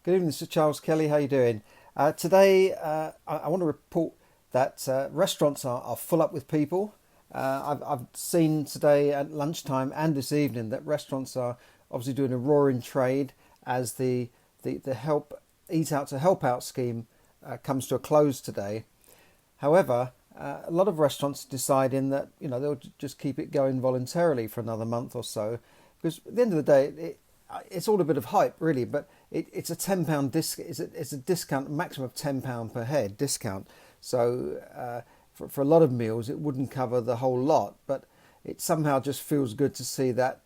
Good evening, Mr. Charles Kelly. How you doing? Today, I want to report that restaurants are full up with people. I've seen today at lunchtime and this evening that restaurants are obviously doing a roaring trade as the help eat out to help out scheme comes to a close today. However, a lot of restaurants deciding that they'll just keep it going voluntarily for another month or so, because at the end of the day, it's all a bit of hype, really. But it's a £10 discount. It's a discount, maximum of £10 per head discount. So for a lot of meals, it wouldn't cover the whole lot, but it somehow just feels good to see that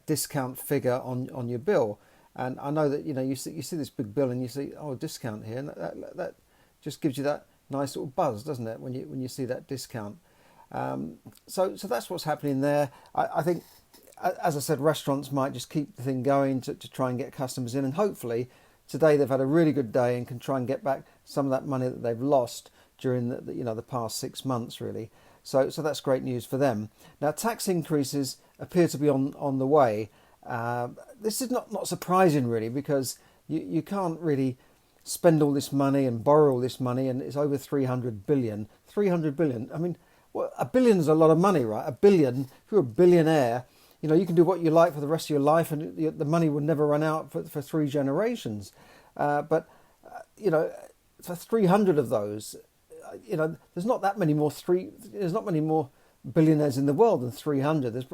discount figure on your bill. And I know that you see this big bill and you see, oh, discount here, and that just gives you that nice little buzz, doesn't it, when you see that discount? So that's what's happening there. I think, as I said, restaurants might just keep the thing going to try and get customers in, and hopefully today they've had a really good day and can try and get back some of that money that they've lost during the past 6 months, really. So that's great news for them. Now, tax increases appear to be on the way. This is not surprising, really, because you can't really spend all this money and borrow all this money, and it's over 300 billion. 300 billion. I mean, well, a billion is a lot of money, right? A billion. If you're a billionaire, you can do what you like for the rest of your life, and the money will never run out for 3 generations. But for 300 of those, there's not that many more There's not many more billionaires in the world than 300. I'm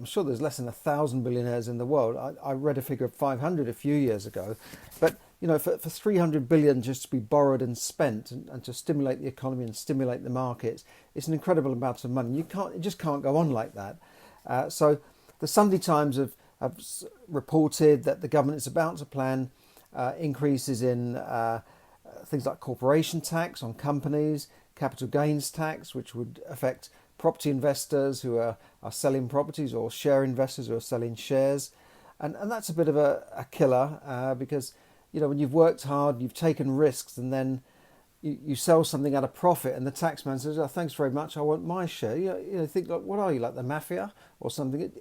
sure there's less than 1,000 billionaires in the world. I read a figure of 500 a few years ago, but for 300 billion just to be borrowed and spent and to stimulate the economy and stimulate the markets, it's an incredible amount of money. It just can't go on like that. So the Sunday Times have reported that the government is about to plan increases in things like corporation tax on companies, capital gains tax, which would affect property investors who are selling properties, or share investors who are selling shares. And that's a bit of a killer, because when you've worked hard, you've taken risks, and then you sell something at a profit, and the taxman says, "Oh, thanks very much, I want my share." Think, like, what are you, like the mafia or something?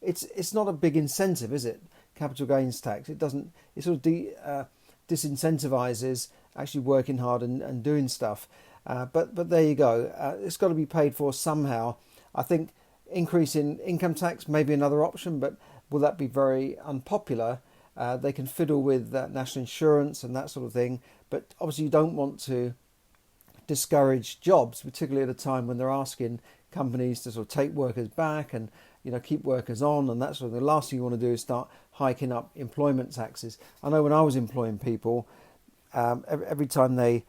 It's not a big incentive, is it? Capital gains tax. It sort of disincentivizes actually working hard and doing stuff. But there you go. It's got to be paid for somehow. I think increasing income tax may be another option, but will that be very unpopular? They can fiddle with national insurance and that sort of thing, but obviously you don't want to discourage jobs, particularly at a time when they're asking companies to sort of take workers back and keep workers on and that sort of thing. The last thing you want to do is start hiking up employment taxes. I know when I was employing people, every time they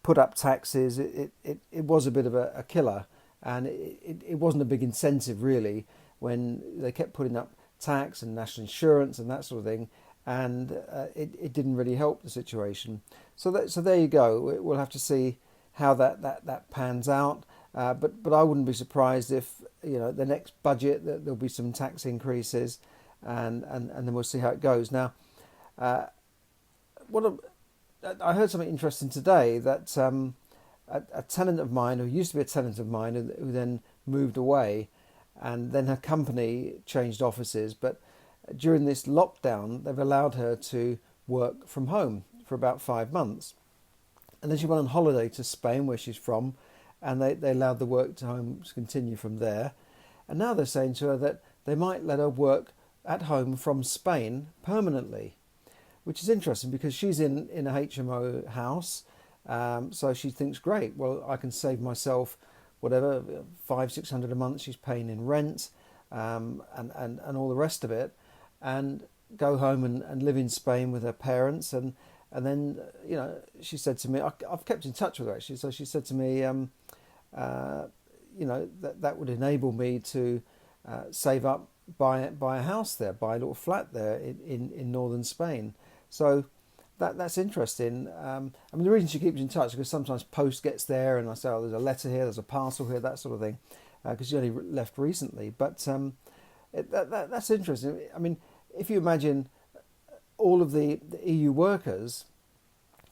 put up taxes, it was a bit of a killer, and it wasn't a big incentive really when they kept putting up tax and national insurance and that sort of thing, and it didn't really help the situation. So there you go. We'll have to see how that pans out, but I wouldn't be surprised if the next budget that there'll be some tax increases, and then we'll see how it goes. Now, I heard something interesting today, that a tenant of mine, who used to be a tenant of mine, who then moved away, and then her company changed offices, but during this lockdown they've allowed her to work from home for about 5 months, and then she went on holiday to Spain, where she's from, and they allowed the work to home to continue from there. And now they're saying to her that they might let her work at home from Spain permanently, which is interesting because she's in a HMO house. So she thinks, great, well, I can save myself whatever, 500-600 a month she's paying in rent, and all the rest of it, and go home and live in Spain with her parents. And then, she said to me, I've kept in touch with her actually, so she said to me, that would enable me to save up, buy a house there, buy a little flat there in northern Spain. So that's interesting. The reason she keeps in touch is because sometimes post gets there, and I say, oh, there's a letter here, there's a parcel here, that sort of thing, because she only left recently. But that's interesting. If you imagine all of the EU workers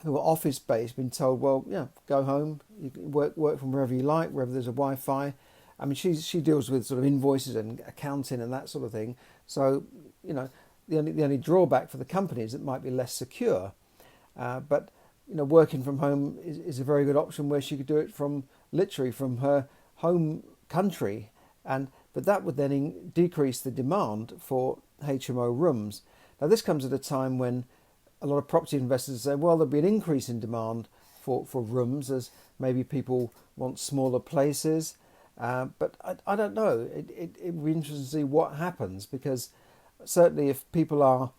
who are office based being told, well, go home, you can work from wherever you like, wherever there's a Wi-Fi. She deals with sort of invoices and accounting and that sort of thing. So the only drawback for the company is it might be less secure. But working from home is a very good option where she could do it from literally from her home country, but that would then decrease the demand for HMO rooms. Now this comes at a time when a lot of property investors say, well, there'll be an increase in demand for rooms as maybe people want smaller places. But I don't know. It would be interesting to see what happens, because certainly if people are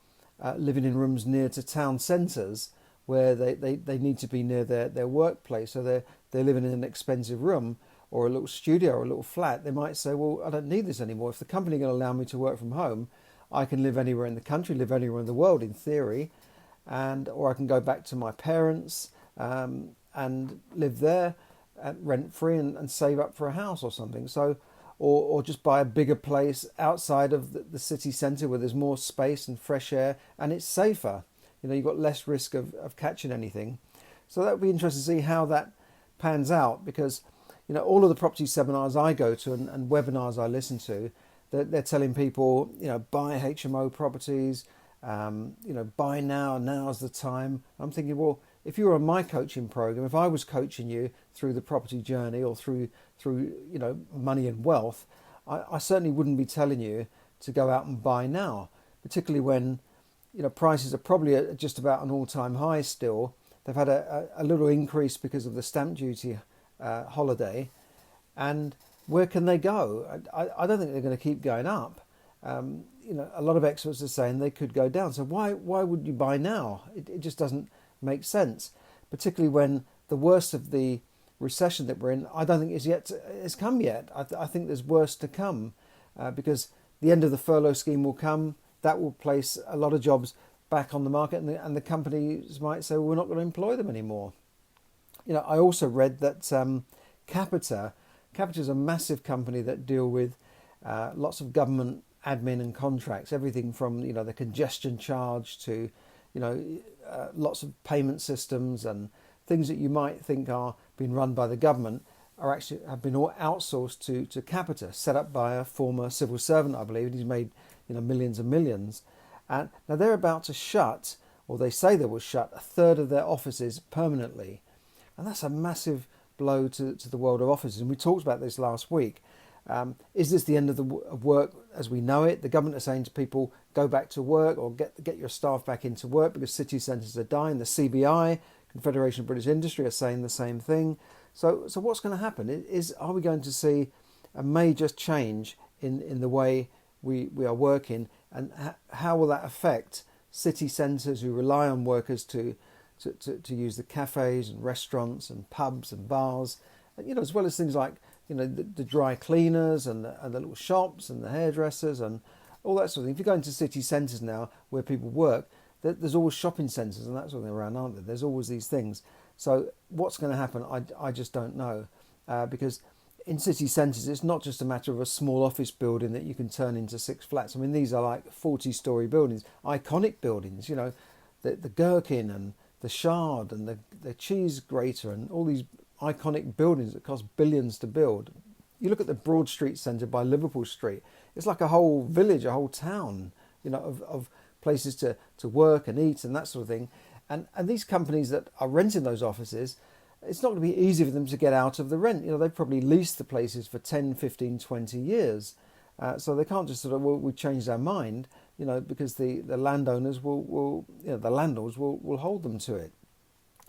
living in rooms near to town centres where they need to be near their workplace, so they're living in an expensive room or a little studio or a little flat, they might say, well, I don't need this anymore. If the company is going to allow me to work from home, I can live anywhere in the country, live anywhere in the world in theory, or I can go back to my parents and live there rent free and save up for a house or something. So, or just buy a bigger place outside of the city centre where there's more space and fresh air and it's safer. You've got less risk of catching anything. So that would be interesting to see how that pans out, because all of the property seminars I go to and webinars I listen to, they're telling people, buy HMO properties, buy now's the time. I'm thinking, well, if you were on my coaching program, if I was coaching you through the property journey or through money and wealth, I certainly wouldn't be telling you to go out and buy now, particularly when prices are probably at just about an all-time high still. They've had a little increase because of the stamp duty holiday, and where can they go? I don't think they're going to keep going up. A lot of experts are saying they could go down. So why would you buy now? It just doesn't make sense, particularly when the worst of the recession that we're in, I don't think has come yet. I think there's worse to come, because the end of the furlough scheme will come. That will place a lot of jobs back on the market, and the companies might say, well, we're not going to employ them anymore. I also read that Capita is a massive company that deal with lots of government admin and contracts, everything from the congestion charge to lots of payment systems and things that you might think are being run by the government have been all outsourced to Capita, set up by a former civil servant, I believe. He's made millions and millions. And now they're about to shut, or they say they will shut, a third of their offices permanently. And that's a massive blow to the world of offices. And we talked about this last week. Is this the end of work as we know it? The government are saying to people, go back to work or get your staff back into work because city centres are dying. The CBI, Confederation of British Industry, are saying the same thing. So what's going to happen? Are we going to see a major change in the way we are working, and how will that affect city centres who rely on workers to use the cafes and restaurants and pubs and bars, and, as well as things like the dry cleaners and the little shops and the hairdressers and all that sort of thing. If you go into city centres now where people work, there's always shopping centres and that sort of thing around, aren't there? There's always these things. So what's going to happen? I just don't know, because in city centres, it's not just a matter of a small office building that you can turn into 6 flats. I mean, these are like 40-storey buildings, iconic buildings, the Gherkin and the Shard and the Cheese Grater and all these iconic buildings that cost billions to build. You look at the Broad Street Centre by Liverpool Street, it's like a whole village, a whole town, of places to work and eat and that sort of thing. And these companies that are renting those offices, it's not going to be easy for them to get out of the rent. They've probably leased the places for 10, 15, 20 years. So they can't just sort of, well, we changed our mind, because the landowners will the landlords will hold them to it.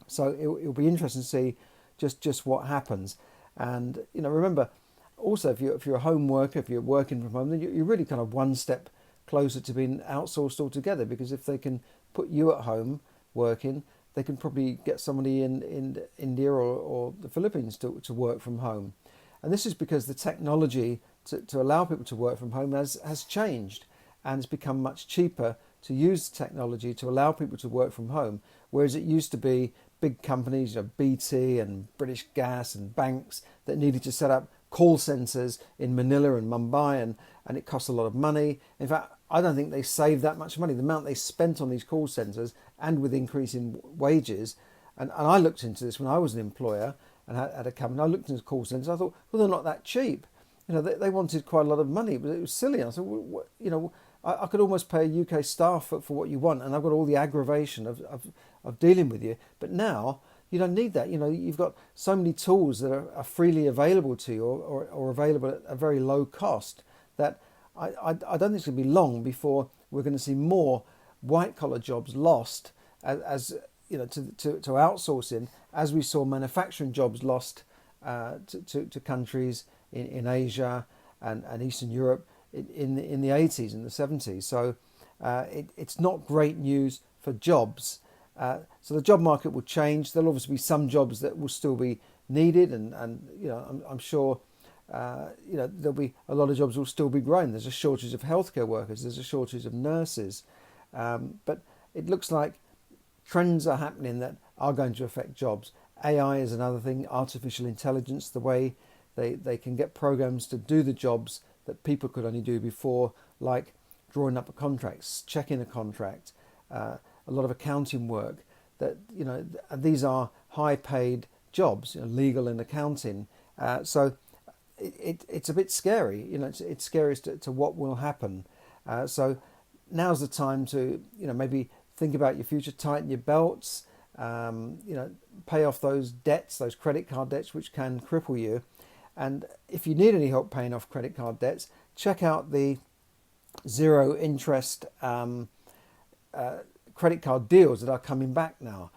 So it'll be interesting to see just what happens. And, remember, also, if you're a home worker, if you're working from home, then you're really kind of one step closer to being outsourced altogether, because if they can put you at home working, they can probably get somebody in India or the Philippines to work from home. And this is because the technology to allow people to work from home has changed, and it's become much cheaper to use technology to allow people to work from home, whereas it used to be big companies, BT and British Gas and banks that needed to set up call centres in Manila and Mumbai, and it cost a lot of money. In fact, I don't think they saved that much money. The amount they spent on these call centres, and with increasing wages, and I looked into this when I was an employer and had a company. I looked into call centres. I thought, well, they're not that cheap. They wanted quite a lot of money, but it was silly. I thought, I could almost pay a UK staff for what you want, and I've got all the aggravation of dealing with you. But now you don't need that. You've got so many tools that are freely available to you, or available at a very low cost, that I don't think it's going to be long before we're going to see more white collar jobs lost as to outsourcing, as we saw manufacturing jobs lost to countries in Asia and Eastern Europe in the 80s and the 70s. So it's not great news for jobs. So the job market will change. There'll obviously be some jobs that will still be needed, and I'm sure there'll be a lot of jobs will still be growing. There's a shortage of healthcare workers. There's a shortage of nurses, but it looks like trends are happening that are going to affect jobs. AI is another thing. Artificial intelligence, the way they can get programs to do the jobs that people could only do before, like drawing up a contract, checking a contract, a lot of accounting work. That these are high-paid jobs, legal and accounting. So it's a bit scary. It's scary as to what will happen. So now's the time to maybe think about your future, tighten your belts, pay off those debts, those credit card debts, which can cripple you. And if you need any help paying off credit card debts, check out the zero interest credit card deals that are coming back now.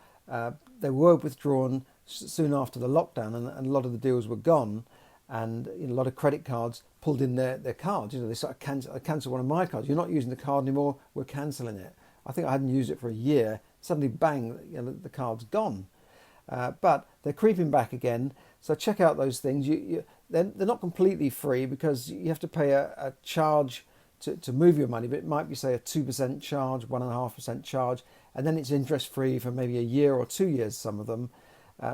They were withdrawn soon after the lockdown, and a lot of the deals were gone. And a lot of credit cards pulled in their cards. They sort of cancel one of my cards. You're not using the card anymore. We're cancelling it. I think I hadn't used it for a year. Suddenly, bang! The card's gone. But they're creeping back again. So check out those things. They're not completely free, because you have to pay a charge to move your money. But it might be, say, a 2% charge, 1.5% charge, and then it's interest free for maybe a year or 2 years. Some of them.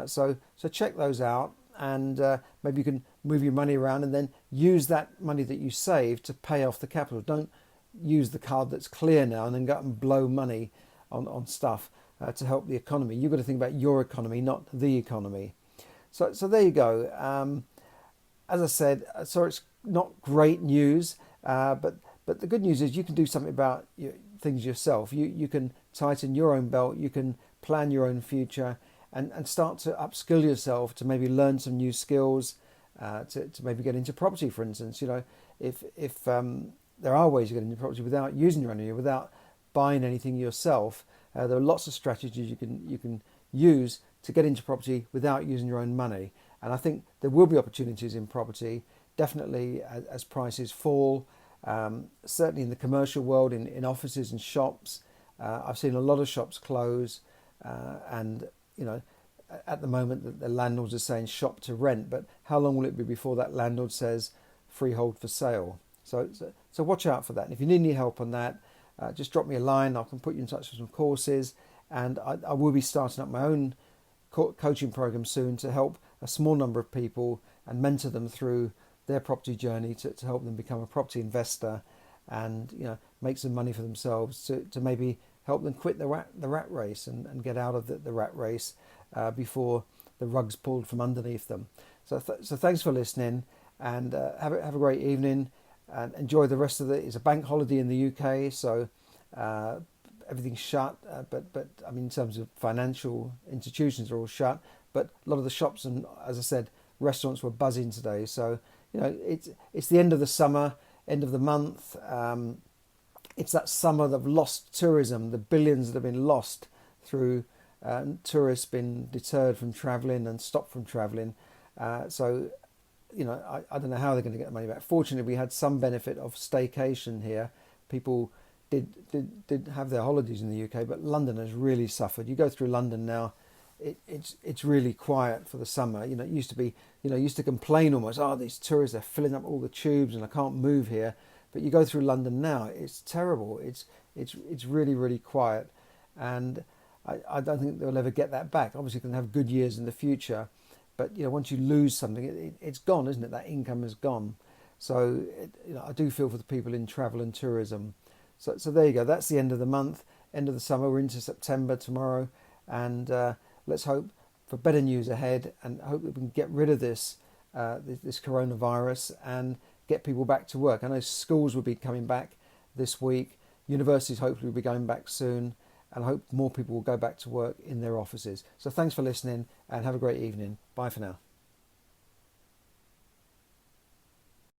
So check those out. And maybe you can move your money around and then use that money that you save to pay off the capital. Don't use the card that's clear now and then go out and blow money on stuff to help the economy. You've got to think about your economy, not the economy. So there you go. As I said, so it's not great news, but the good news is you can do something about things yourself. You can tighten your own belt. You can plan your own future. And start to upskill yourself to maybe learn some new skills, to maybe get into property, for instance. If there are ways you get into property without using your own money, without buying anything yourself, there are lots of strategies you can use to get into property without using your own money. And I think there will be opportunities in property, definitely as prices fall. Certainly in the commercial world, in offices and shops, I've seen a lot of shops close, and at the moment the landlords are saying shop to rent, but how long will it be before that landlord says freehold for sale? So watch out for that. And if you need any help on that, just drop me a line. I can put you in touch with some courses, and I will be starting up my own coaching program soon to help a small number of people and mentor them through their property journey to help them become a property investor and make some money for themselves, to maybe help them quit the rat race and get out of the rat race before the rug's pulled from underneath them. So thanks for listening, and have a great evening, and enjoy the rest of it's a bank holiday in the UK, so everything's shut, but I mean, in terms of financial institutions are all shut, but a lot of the shops and, as I said, restaurants were buzzing today. So it's the end of the summer, end of the month. It's that summer of lost tourism, the billions that have been lost through tourists been deterred from travelling and stopped from travelling. So I don't know how they're going to get the money back. Fortunately, we had some benefit of staycation here. People did have their holidays in the UK, but London has really suffered. You go through London now, it's really quiet for the summer. It used to be, used to complain almost, these tourists, they're filling up all the tubes and I can't move here. But you go through London now, it's terrible. It's really, really quiet, and I don't think they'll ever get that back. Obviously, they can have good years in the future, but once you lose something, it's gone, isn't it? That income is gone. So I do feel for the people in travel and tourism. So there you go. That's the end of the month, end of the summer. We're into September tomorrow, and let's hope for better news ahead, and hope that we can get rid of this coronavirus and get people back to work. I know schools will be coming back. this week. Universities hopefully will be going back soon, and I hope more people will go back to work in their offices. So thanks for listening and have a great evening. Bye for now.